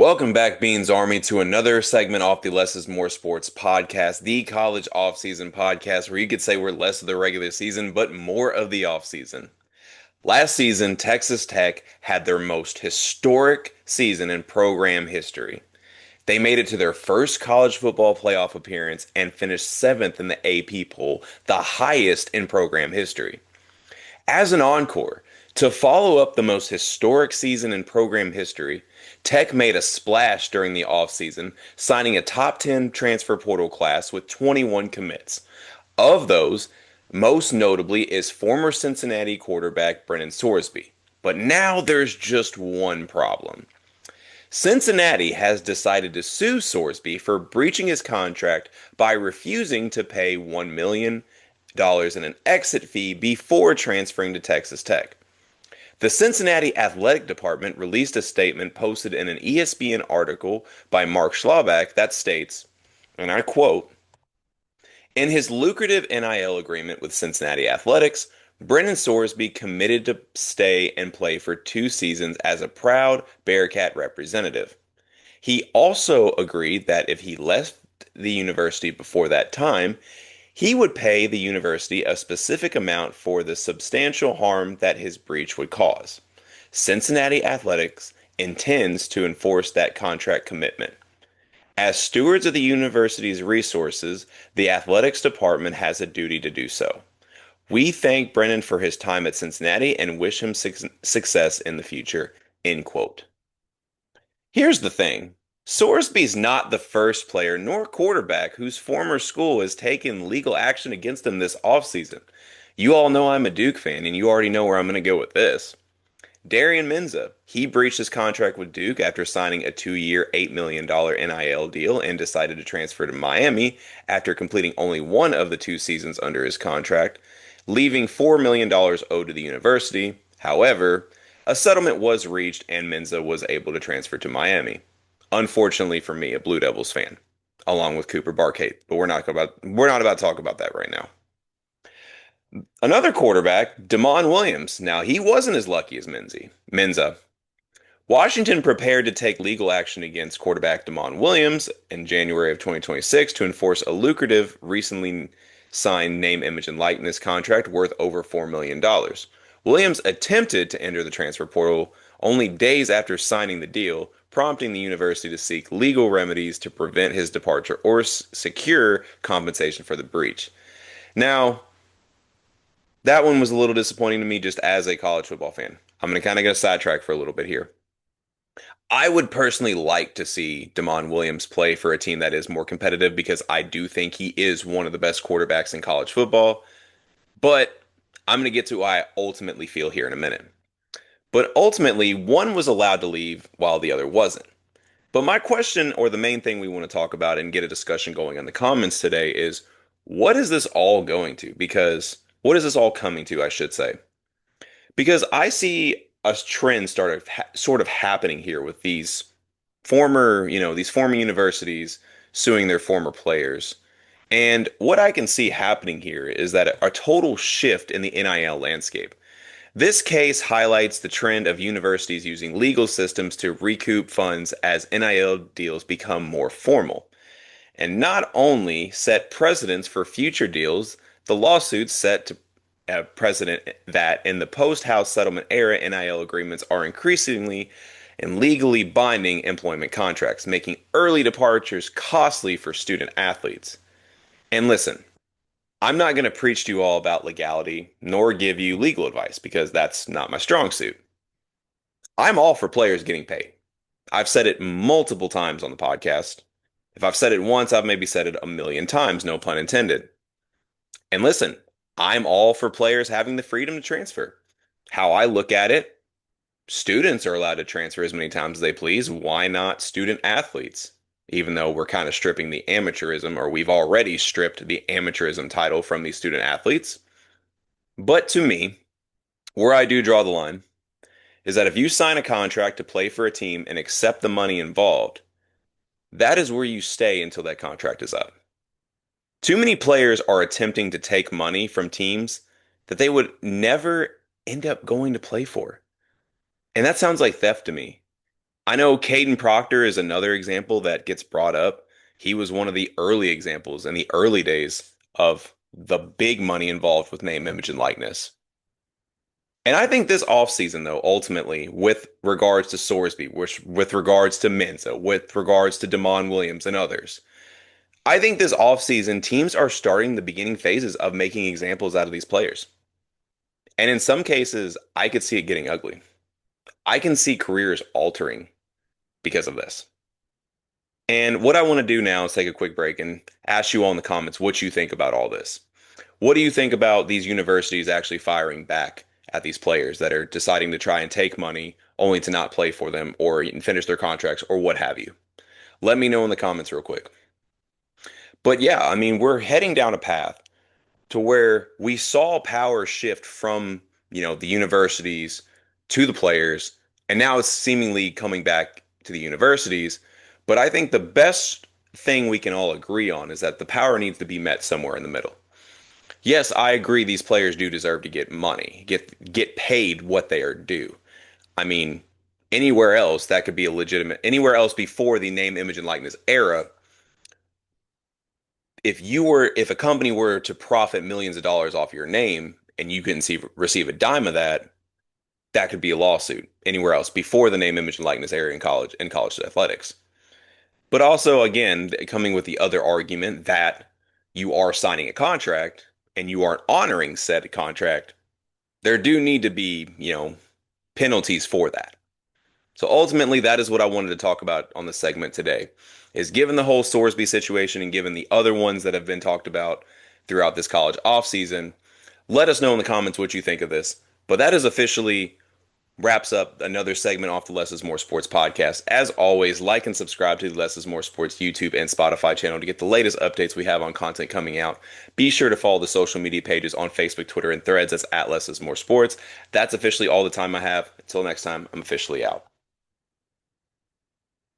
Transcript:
Welcome back, Beans Army, to another segment off the Less is More Sports podcast, the college offseason podcast, where you could say we're less of the regular season, but more of the offseason. Last season, Texas Tech had their most historic season in program history. They made it to their first college football playoff appearance and finished seventh in the AP poll, the highest in program history. As an encore, to follow up the most historic season in program history, Tech made a splash during the offseason, signing a top 10 transfer portal class with 21 commits. Of those, most notably is former Cincinnati quarterback Brendan Sorsby. But now there's just one problem. Cincinnati has decided to sue Sorsby for breaching his contract by refusing to pay $1 million in an exit fee before transferring to Texas Tech. The Cincinnati Athletic Department released a statement posted in an ESPN article by Mark Schlabach that states, and I quote, "In his lucrative NIL agreement with Cincinnati Athletics, Brendan Sorsby committed to stay and play for 2 seasons as a proud Bearcat representative. He also agreed that if he left the university before that time, he would pay the university a specific amount for the substantial harm that his breach would cause. Cincinnati Athletics intends to enforce that contract commitment. As stewards of the university's resources, the athletics department has a duty to do so. We thank Brennan for his time at Cincinnati and wish him success in the future." End quote. Here's the thing. Sorsby's not the first player nor quarterback whose former school has taken legal action against him this offseason. You all know I'm a Duke fan, and you already know where I'm going to go with this. Darian Menza, he breached his contract with Duke after signing a 2-year, $8 million NIL deal and decided to transfer to Miami after completing only one of the 2 seasons under his contract, leaving $4 million owed to the university. However, a settlement was reached and Menza was able to transfer to Miami. Unfortunately for me, a Blue Devils fan, along with Cooper Barkate, but we're not about to talk about that right now. Another quarterback, Damon Williams. Now, he wasn't as lucky as Menza. Washington prepared to take legal action against quarterback Damon Williams in January of 2026 to enforce a lucrative, recently signed name, image, and likeness contract worth over $4 million. Williams attempted to enter the transfer portal only days after signing the deal, prompting the university to seek legal remedies to prevent his departure or secure compensation for the breach. Now, that one was a little disappointing to me just as a college football fan. I'm going to kind of get a sidetrack for a little bit here. I would personally like to see Damon Williams play for a team that is more competitive because I do think he is one of the best quarterbacks in college football. But I'm going to get to why I ultimately feel here in a minute. But ultimately, one was allowed to leave while the other wasn't. But my question, or the main thing we want to talk about and get a discussion going in the comments today, is what is this all going to? Because what is this all coming to, I should say? Because I see a trend sort of happening here with these former universities suing their former players. And what I can see happening here is that a total shift in the NIL landscape. This case highlights the trend of universities using legal systems to recoup funds as NIL deals become more formal. And not only set precedents for future deals, the lawsuits set to a precedent that in the post-House settlement era, NIL agreements are increasingly and legally binding employment contracts, making early departures costly for student athletes. And listen, I'm not going to preach to you all about legality nor give you legal advice because that's not my strong suit. I'm all for players getting paid. I've said it multiple times on the podcast. If I've said it once, I've maybe said it a million times, no pun intended. And listen, I'm all for players having the freedom to transfer. How I look at it, students are allowed to transfer as many times as they please. Why not student athletes? Even though we're kind of stripping the amateurism, or we've already stripped the amateurism title from these student athletes. But to me, where I do draw the line is that if you sign a contract to play for a team and accept the money involved, that is where you stay until that contract is up. Too many players are attempting to take money from teams that they would never end up going to play for. And that sounds like theft to me. I know Caden Proctor is another example that gets brought up. He was one of the early examples in the early days of the big money involved with name, image, and likeness. And I think this offseason, though, ultimately, with regards to Sorsby, with regards to Mensa, with regards to Damon Williams and others, I think this offseason, teams are starting the beginning phases of making examples out of these players. And in some cases, I could see it getting ugly. I can see careers altering because of this. And what I want to do now is take a quick break and ask you all in the comments what you think about all this. What do you think about these universities actually firing back at these players that are deciding to try and take money only to not play for them or finish their contracts or what have you? Let me know in the comments real quick. But yeah, I mean, we're heading down a path to where we saw power shift from, the universities to the players, and now it's seemingly coming back to the universities. But I think the best thing we can all agree on is that the power needs to be met somewhere in the middle. Yes, I agree these players do deserve to get money, get paid what they are due. I mean, anywhere else that could be a legitimate anywhere else before the name, image, and likeness era, if a company were to profit millions of dollars off your name and you couldn't receive a dime of that, that could be a lawsuit anywhere else before the name, image, and likeness era in college athletics. But also, again, coming with the other argument that you are signing a contract and you aren't honoring said contract, there do need to be, penalties for that. So ultimately, that is what I wanted to talk about on this segment today. Is given the whole Sorsby situation and given the other ones that have been talked about throughout this college offseason, let us know in the comments what you think of this. But that is officially wraps up another segment off the Less is More Sports podcast. As always, like and subscribe to the Less is More Sports YouTube and Spotify channel to get the latest updates we have on content coming out. Be sure to follow the social media pages on Facebook, Twitter, and Threads. That's at Less is More Sports. That's officially all the time I have. Until next time, I'm officially out.